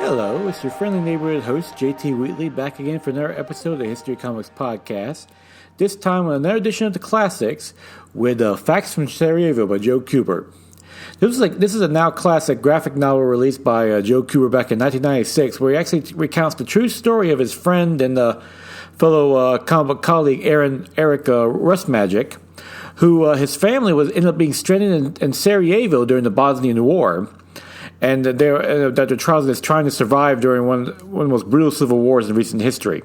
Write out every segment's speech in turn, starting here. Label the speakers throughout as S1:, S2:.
S1: Hello, it's your friendly neighborhood host, JT Wheatley, back again for another episode of the History of Comics podcast. This time with another edition of the classics with Fax From Sarajevo by Joe Kubert. This is a now classic graphic novel released by Joe Kubert back in 1996, where he actually recounts the true story of his friend and fellow comic book colleague Eric Rustmagic, who his family ended up being stranded in Sarajevo during the Bosnian War. And that their trials is trying to survive during one of the most brutal civil wars in recent history.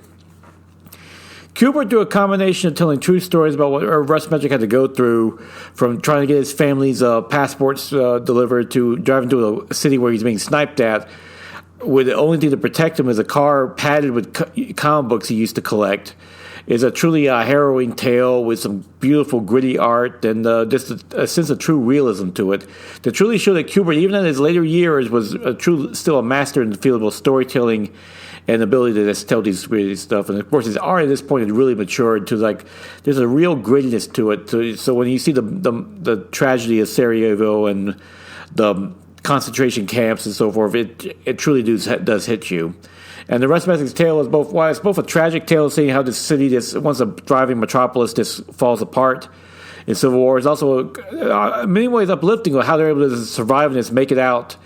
S1: Kubert did a combination of telling true stories about what Rustmagic had to go through, from trying to get his family's passports delivered to driving to a city where he's being sniped at, with the only thing to protect him is a car padded with comic books he used to collect. Is a truly harrowing tale with some beautiful gritty art and just a sense of true realism to it. To truly show that Kubert, even in his later years, was still a master in the field of storytelling and ability to just tell these gritty stuff. And of course, his art at this point has really matured to there's a real grittiness to it. So when you see the tragedy of Sarajevo and the concentration camps and so forth, it truly does hit you. And the Rustmagic's tale is both a tragic tale of seeing how this city, once a thriving metropolis, just falls apart in civil war. It's also, in many ways, uplifting of how they're able to survive and just make it out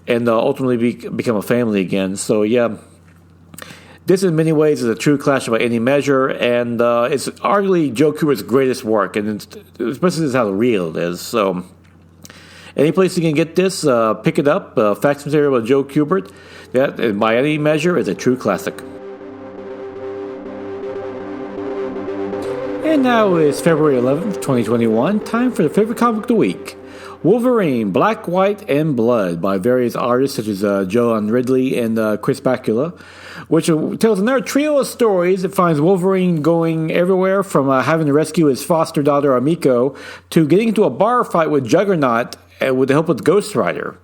S1: and ultimately become a family again. So, yeah, this in many ways is a true classic by any measure, and it's arguably Joe Kubert's greatest work, and especially how real it is. So, any place you can get this, pick it up. Fax From Sarajevo by Joe Kubert. That, by any measure, is a true classic. And now is February 11th, 2021. Time for the favorite comic of the week. Wolverine, Black, White, and Blood by various artists such as Joe Ridley and Chris Bakula, which tells another trio of stories that finds Wolverine going everywhere from having to rescue his foster daughter Amiko to getting into a bar fight with Juggernaut with the help of Ghost Rider.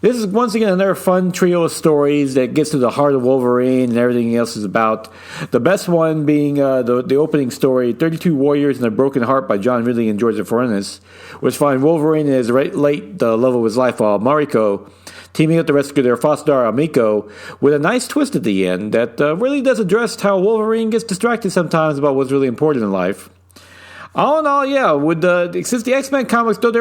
S1: This is once again another fun trio of stories that gets to the heart of Wolverine and everything else is about. The best one being the opening story, 32 Warriors and a Broken Heart by John Ridley and George Forenis, which find Wolverine in his late love of his life, Mariko, teaming up to rescue their foster daughter Amiko, with a nice twist at the end that really does address how Wolverine gets distracted sometimes about what's really important in life. All in all, yeah, since the X-Men comics, though,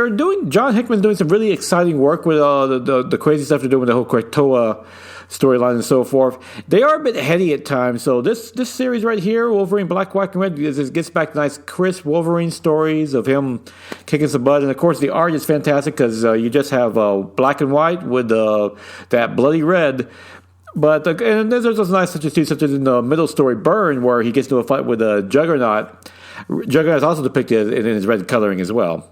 S1: John Hickman's doing some really exciting work with the crazy stuff they're doing with the whole Krakoa storyline and so forth. They are a bit heady at times, so this series right here, Wolverine Black, White, and Red, gets back to nice, crisp Wolverine stories of him kicking some butt. And, of course, the art is fantastic because you just have black and white with that bloody red. But and there's those nice such as in the middle story, Burn, where he gets into a fight with Juggernaut. Juggernaut is also depicted in his red coloring as well.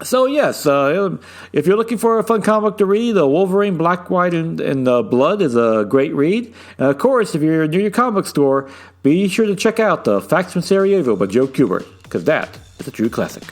S1: So yes, if you're looking for a fun comic to read, Wolverine Black, White, and Blood is a great read. And of course, if you're near your comic store, be sure to check out the Fax From Sarajevo by Joe Kubert, because that is a true classic.